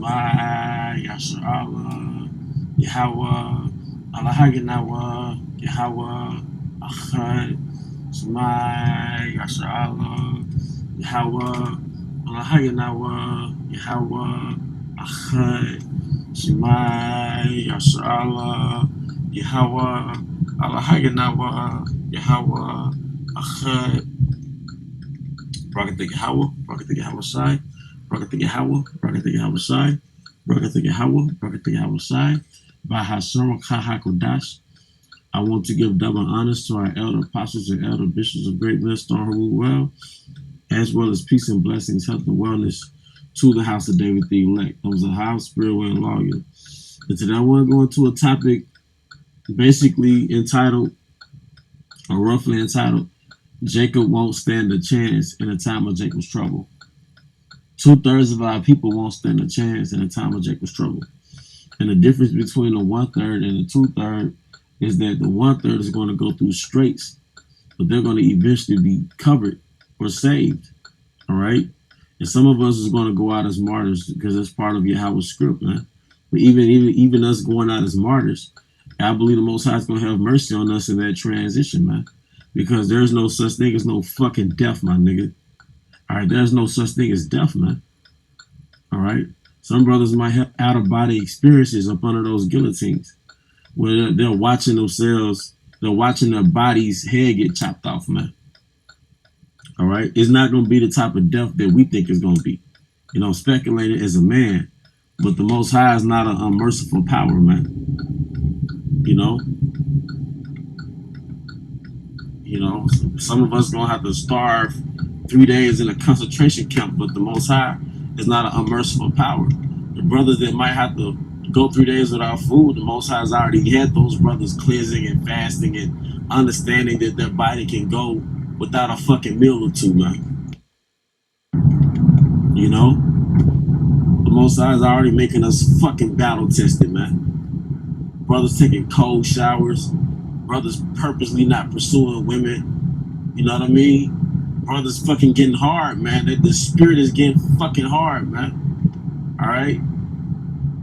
Shema Yasha Allah, Yahweh, Allah Haginawa, Yahweh, Achad, Shema Yasha Allah, Yahweh, Allah Haginawa, Yahweh, Achad, Shema Yasha Allah, Yahweh, Allah Haginawa, Yahweh, Achad, Brakatha Yahweh, Brakatha Yahweh Shai, Brakatha Yahweh, Brakatha Yahweh Shai, Brakatha Yahweh, Brakatha Yahweh Shai, Bahashem Kahakodash. I want to give double honors to our elder apostles and elder bishops of Great Millstone who rule well, as well as peace and blessings, health and wellness to the house of David the elect. Those are how spiritual and loyal. And today I want to go into a topic basically entitled, or roughly entitled, Jacob won't stand a chance in a time of Jacob's trouble. 2/3 of our people won't stand a chance in a time of Jacob's trouble. And the difference between the 1/3 and the 2/3 is that the 1/3 is going to go through straits, but they're going to eventually be covered or saved. All right? And some of us is going to go out as martyrs because that's part of Yahweh's script, man. But even us going out as martyrs, I believe the Most High is going to have mercy on us in that transition, man. Because there's no such thing as no fucking death, my nigga. All right, there's no such thing as death, man. All right? Some brothers might have out-of-body experiences up under those guillotines where they're watching themselves, they're watching their body's head get chopped off, man. All right? It's not going to be the type of death that we think it's going to be. You know, speculating as a man, but the Most High is not an unmerciful power, man. You know? You know, some of us going to have to starve 3 days in a concentration camp, but the Most High is not an unmerciful power. The brothers that might have to go 3 days without food, the Most High has already had those brothers cleansing and fasting and understanding that their body can go without a fucking meal or two, man. You know? The Most High is already making us fucking battle tested, man. Brothers taking cold showers, brothers purposely not pursuing women. You know what I mean? Brothers fucking getting hard, man. The spirit is getting fucking hard, man. All right?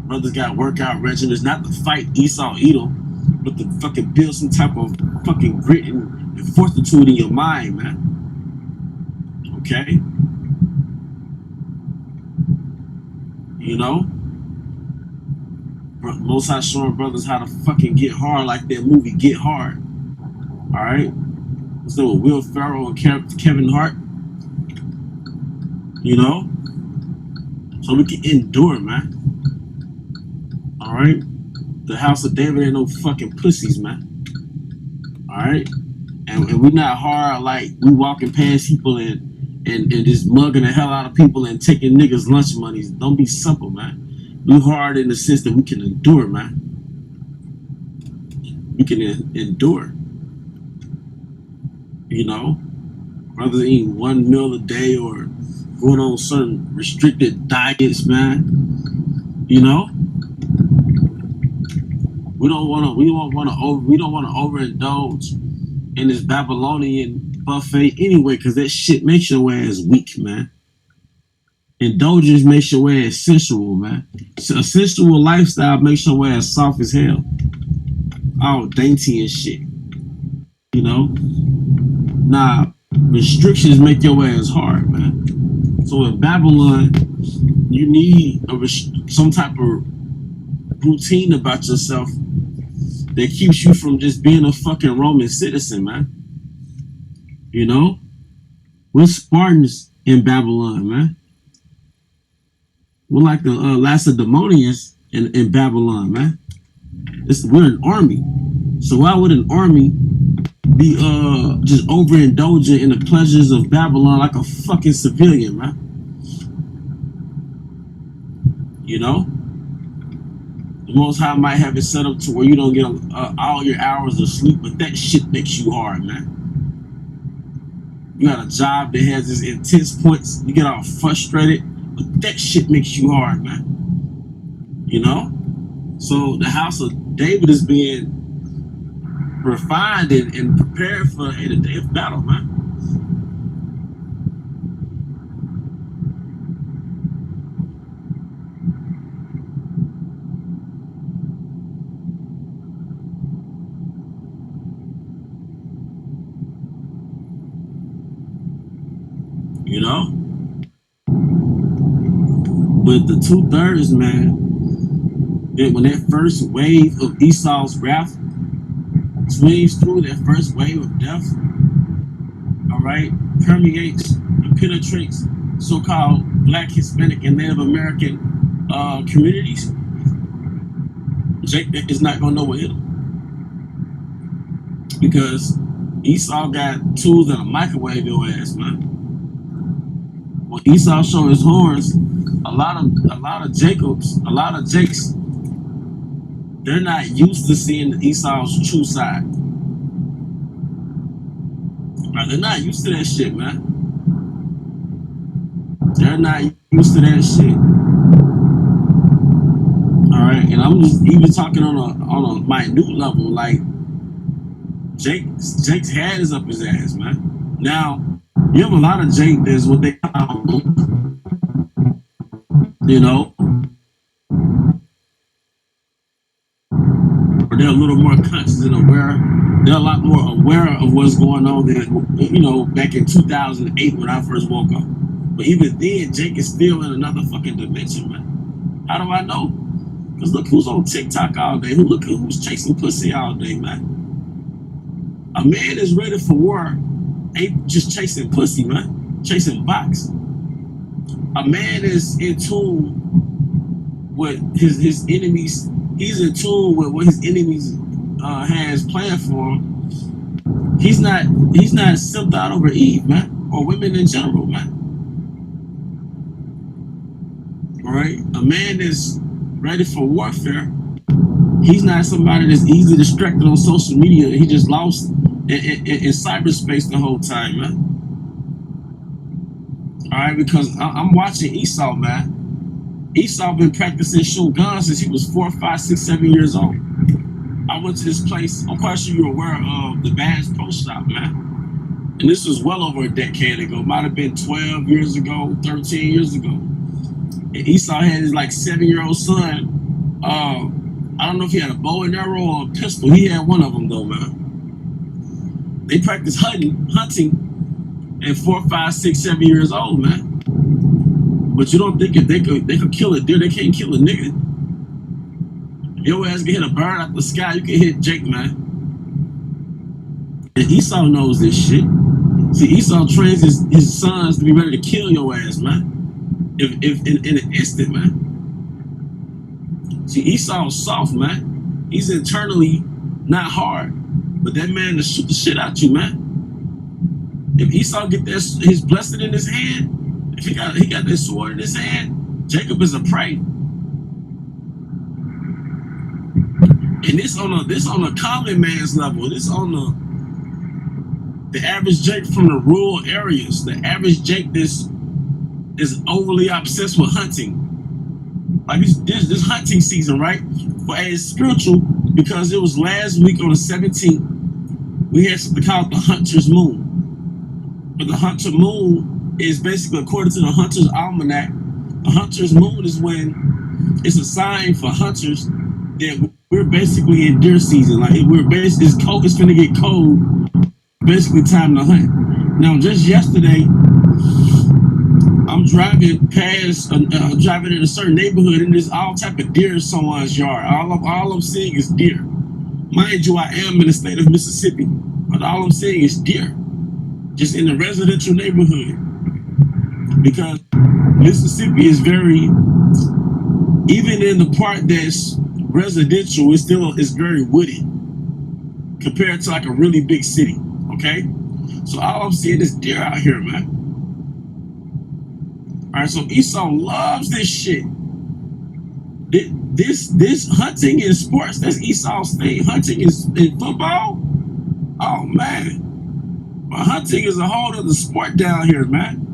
Brothers got workout regimens, not to fight Esau Edom, but to fucking build some type of fucking grit and fortitude in your mind, man. Okay? You know? Most High showing brothers how to fucking get hard like that movie Get Hard. All right? So Will Ferrell and Kevin Hart, you know, so we can endure, man. All right, the house of David ain't no fucking pussies, man. All right, and we not hard like we walking past people and just mugging the hell out of people and taking niggas lunch monies. Don't be simple, man. We hard in the sense that we can endure, man. We can endure. You know, brothers eating one meal a day or going on certain restricted diets, man. You know, we don't want to overindulge in this Babylonian buffet anyway, because that shit makes your ass weak, man. Indulgence makes your ass sensual, man. So a sensual lifestyle makes your ass soft as hell, all dainty and shit. You know. Nah, restrictions make your ass hard, man. So in Babylon, you need some type of routine about yourself that keeps you from just being a fucking Roman citizen, man. You know? We're Spartans in Babylon, man. We're like the Lacedaemonians in Babylon, man. We're an army. So why would an army be just overindulgent in the pleasures of Babylon like a fucking civilian, man? You know? The Most High might have it set up to where you don't get all your hours of sleep, but that shit makes you hard, man. You got a job that has this intense points, you get all frustrated, but that shit makes you hard, man. You know? So the house of David is being refined and prepared for a day of battle, man. you know. But the 2/3, man, that when that first wave of Esau's wrath swings through, that first wave of death, all right, permeates and penetrates so-called Black, Hispanic, and Native American communities, Jake is not gonna know what hit him because Esau got tools and a microwave your ass, man. When Esau showed his horns, a lot of Jakes, they're not used to seeing Esau's true side. Right? They're not used to that shit, man. They're not used to that shit. All right, and I'm just even talking on a minute level, like Jake's head is up his ass, man. Now you have a lot of Jake that's what they call, you know, they're a little more conscious and aware. They're a lot more aware of what's going on than, you know, back in 2008 when I first woke up. But even then, Jake is still in another fucking dimension, man. How do I know? Because look who's on TikTok all day. Look who's chasing pussy all day, man. A man is ready for war ain't just chasing pussy, man. Chasing box. A man is in tune with his enemies. He's in tune with what his enemies has planned for him. He's not simped out over Eve, man, or women in general, man. All right, a man is ready for warfare. He's not somebody that's easily distracted on social media. He just lost in cyberspace the whole time, man. All right, because I'm watching Esau, man. Esau been practicing shooting guns since he was 4, 5, 6, 7 years old. I went to this place. I'm quite sure you're aware of the Bass Pro Shop, man. And this was well over a decade ago. Might have been 12 years ago, 13 years ago. And Esau had his like 7-year-old son. I don't know if he had a bow and arrow or a pistol. He had one of them though, man. They practice hunting at 4, 5, 6, 7 years old, man. But you don't think if they could kill a deer, they can't kill a nigga. If your ass can hit a bird out the sky, you can hit Jake, man. And Esau knows this shit. See, Esau trains his sons to be ready to kill your ass, man. If in an instant, man. See, Esau's soft, man. He's internally not hard, but that man to shoot the shit out you, man. If Esau get his blessing in his hand, if he got that sword in his hand, Jacob is a prey. And this on a common man's level. This on the average Jake from the rural areas. The average Jake is overly obsessed with hunting. Like this hunting season, right? For as spiritual, because it was last week on the 17th, we had something called the Hunter's Moon. But the Hunter Moon is basically, according to the Hunter's Almanac, the Hunter's Moon is when it's a sign for hunters that we're basically in deer season. Like it's cold, it's gonna get cold. Basically, time to hunt. Now, just yesterday, I'm driving past, driving in a certain neighborhood, and there's all type of deer in someone's yard. All I'm seeing is deer. Mind you, I am in the state of Mississippi, but all I'm seeing is deer, just in the residential neighborhood. Because Mississippi is very, even in the part that's residential, it's very woody compared to like a really big city. Okay, so all I'm seeing is deer out here, man. All right, so Esau loves this shit. This hunting in sports, that's Esau's thing. Hunting is in football. Oh man, but hunting is a whole other sport down here, man.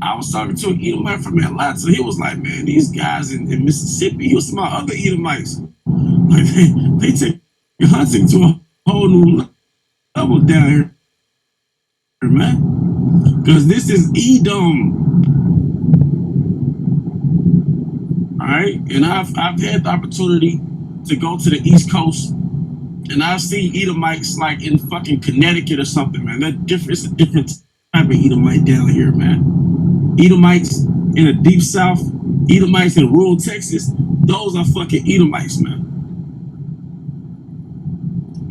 I was talking to an Edomite from Atlanta. He was like, man, these guys in Mississippi, he was some other Edomites. Like they take hunting to a whole new level down here, man. Because this is Edom. All right, and I've had the opportunity to go to the East Coast, and I've seen Edomites like in fucking Connecticut or something, man. That different. It's a different type of Edomite down here, man. Edomites in the deep south, Edomites in rural Texas, those are fucking Edomites, man.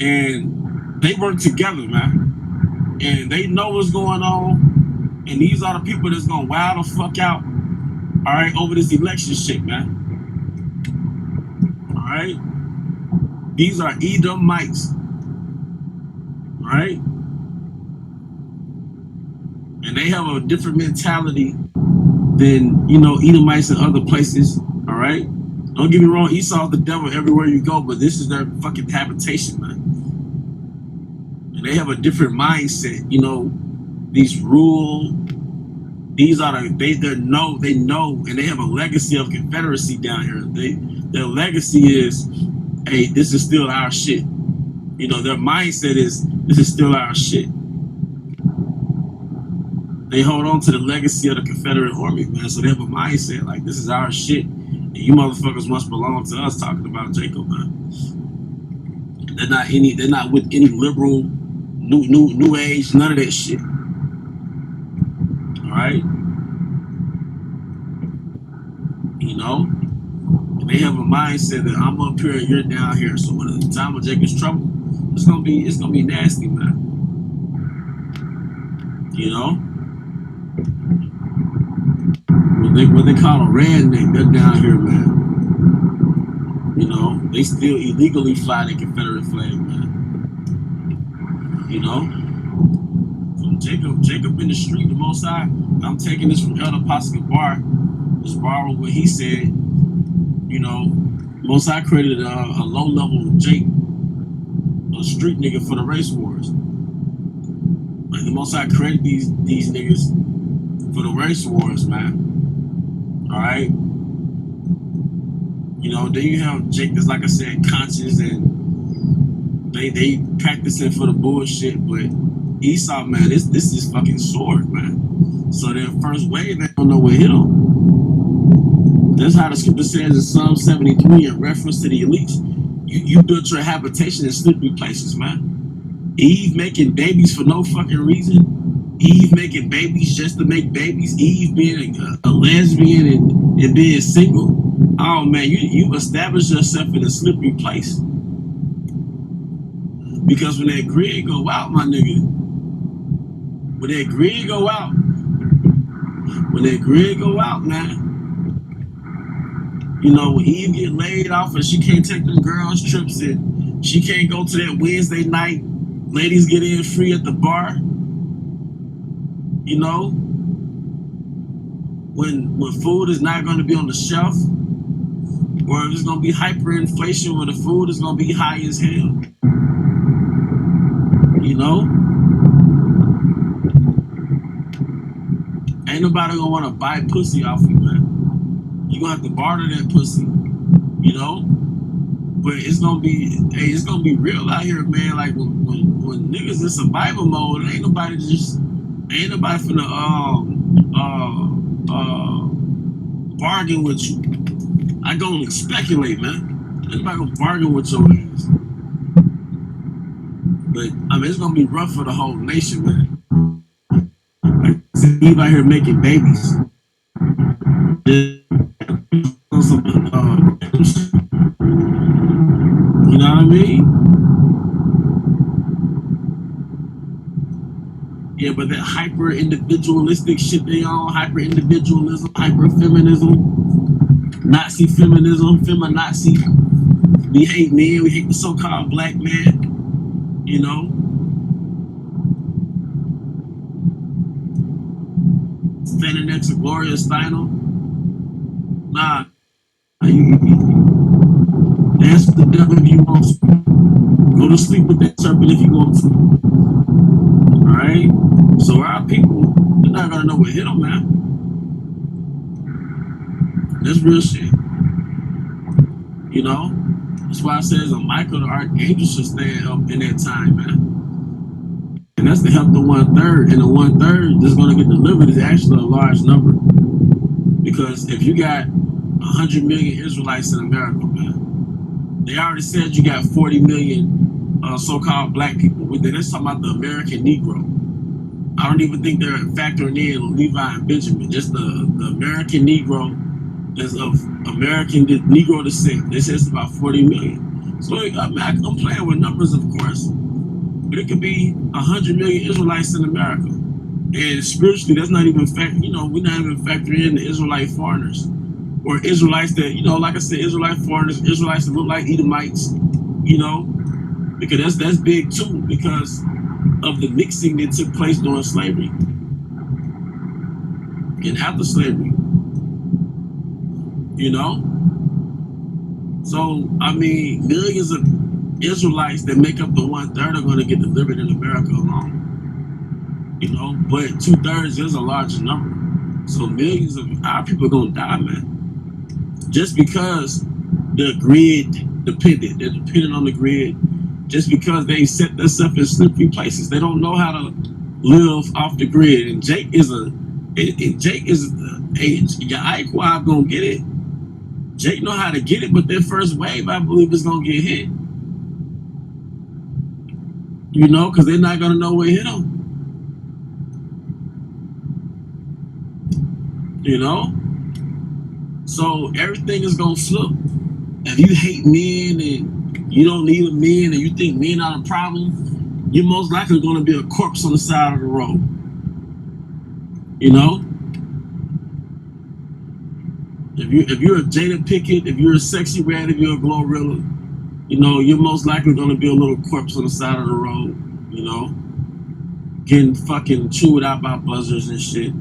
And they work together, man. And they know what's going on. And these are the people that's gonna wow the fuck out, all right, over this election shit, man. All right? These are Edomites, all right? And they have a different mentality than, you know, Edomites in other places, all right? Don't get me wrong, Esau's the devil everywhere you go, but this is their fucking habitation, man. And they have a different mindset, you know, these rural, these are the, they know, and they have a legacy of Confederacy down here. Their legacy is, hey, this is still our shit. You know, their mindset is, this is still our shit. They hold on to the legacy of the Confederate Army, man. So they have a mindset like, this is our shit. And you motherfuckers must belong to us, talking about Jacob, man. They're not with any liberal, new age, none of that shit. All right? You know? And they have a mindset that I'm up here and you're down here. So when the time of Jacob's trouble, it's gonna be nasty, man. You know? What they call a redneck, they're down here, man. You know, they still illegally fly the Confederate flag, man. You know? From Jacob in the street, the Most High. I'm taking this from Elder Pascal Bar. This bar what he said, you know, Most High created a low-level Jake, a street nigga for the race wars. Like the Most High created these niggas for the race wars, man. All right. You know, then you have Jake that's, like I said, conscious, and they practicing for the bullshit. But Esau, man, this is fucking sword, man. So their first wave, they don't know what hit them. That's how the scripture says in Psalm 73 in reference to the elites. You built your habitation in slippery places, man. Eve making babies for no fucking reason. Eve making babies just to make babies. Eve being a lesbian and being single. Oh man, you established yourself in a slippery place. Because when that grid go out, my nigga, when that grid go out, man, you know, when Eve get laid off and she can't take them girls trips and she can't go to that Wednesday night, ladies get in free at the bar. You know, when food is not going to be on the shelf, or if it's going to be hyperinflation where the food is going to be high as hell. You know? Ain't nobody going to want to buy pussy off you, man. You're going to have to barter that pussy, you know? But it's going to be real out here, man. Like when niggas in survival mode, ain't nobody finna bargain with you. I go and speculate, man. Anybody gonna bargain with your ass? But I mean, it's gonna be rough for the whole nation, man. Like, Eve out here making babies. You know what I mean? Yeah, but that hyper individualistic shit they on, hyper individualism, hyper feminism, Nazi feminism, feminazi. We hate men, we hate the so-called black man, you know. Standing next to Gloria Steinem. Nah. Dance with the devil if you want to. Go to sleep with that serpent if you want to. Alright? So our people, they're not gonna know what hit them, man. That's real shit. You know? That's why it says a Michael the Archangel should stand up in that time, man. And that's to help the 1/3. And the 1/3 that's gonna get delivered is actually a large number. Because if you got 100 million Israelites in America, man, they already said you got 40 million so-called black people with it. That's talking about the American Negro. I don't even think they're factoring in Levi and Benjamin. Just the American Negro is of American Negro descent. They say it's about 40 million. So I'm playing with numbers, of course, but it could be 100 million Israelites in America. And spiritually, that's not even we're not even factoring in the Israelite foreigners or Israelites that, like I said, Israelite foreigners, Israelites that look like Edomites, because that's big too, because of the mixing that took place during slavery and after slavery, So, I mean, millions of Israelites that make up the 1/3 are going to get delivered in America alone, but 2/3 is a larger number. So millions of our people are going to die, man. Just because they're grid dependent, they're dependent on the grid. Just because they set themselves in slippery places, they don't know how to live off the grid. And Jake is your Iquab gonna get it. Jake know how to get it, but their first wave, I believe, is gonna get hit. Because they're not gonna know what hit them. So everything is gonna flip. If you hate men and you don't need a man and you think men are a problem, you're most likely gonna be a corpse on the side of the road. If you're a Jada Pickett, if you're a Sexy Red, if you're a Glorilla, you're most likely going to be a little corpse on the side of the road, getting fucking chewed out by buzzers and shit,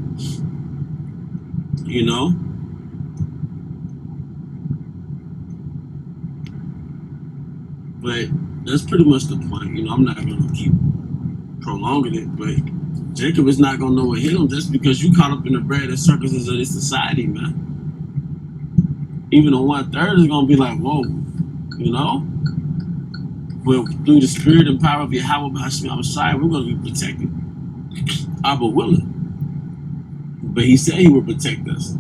But that's pretty much the point. I'm not going to keep prolonging it, but Jacob is not going to know what hit him just because you caught up in the bread and circuses of this society, man. Even the 1/3 is going to be like, whoa, But through the spirit and power of Yahweh B'Hashemah, we're going to be protected. Abba willing. But he said he would protect us.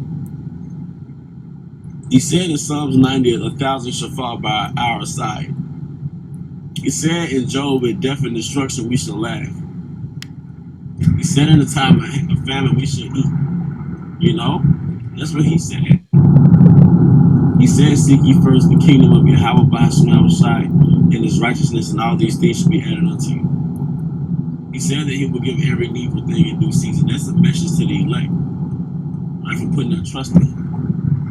He said in Psalms 90, 1,000 shall fall by our side. He said in Job, in death and destruction we shall laugh. He said in the time of famine we shall eat. That's what he said. He said, seek ye first the kingdom of Yahweh B'Hashemah and his righteousness, and all these things shall be added unto you. He said that he will give every needful thing in due season. That's a message to the elect. Like for putting their trust in him.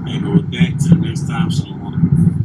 But with that, till next time, shalom.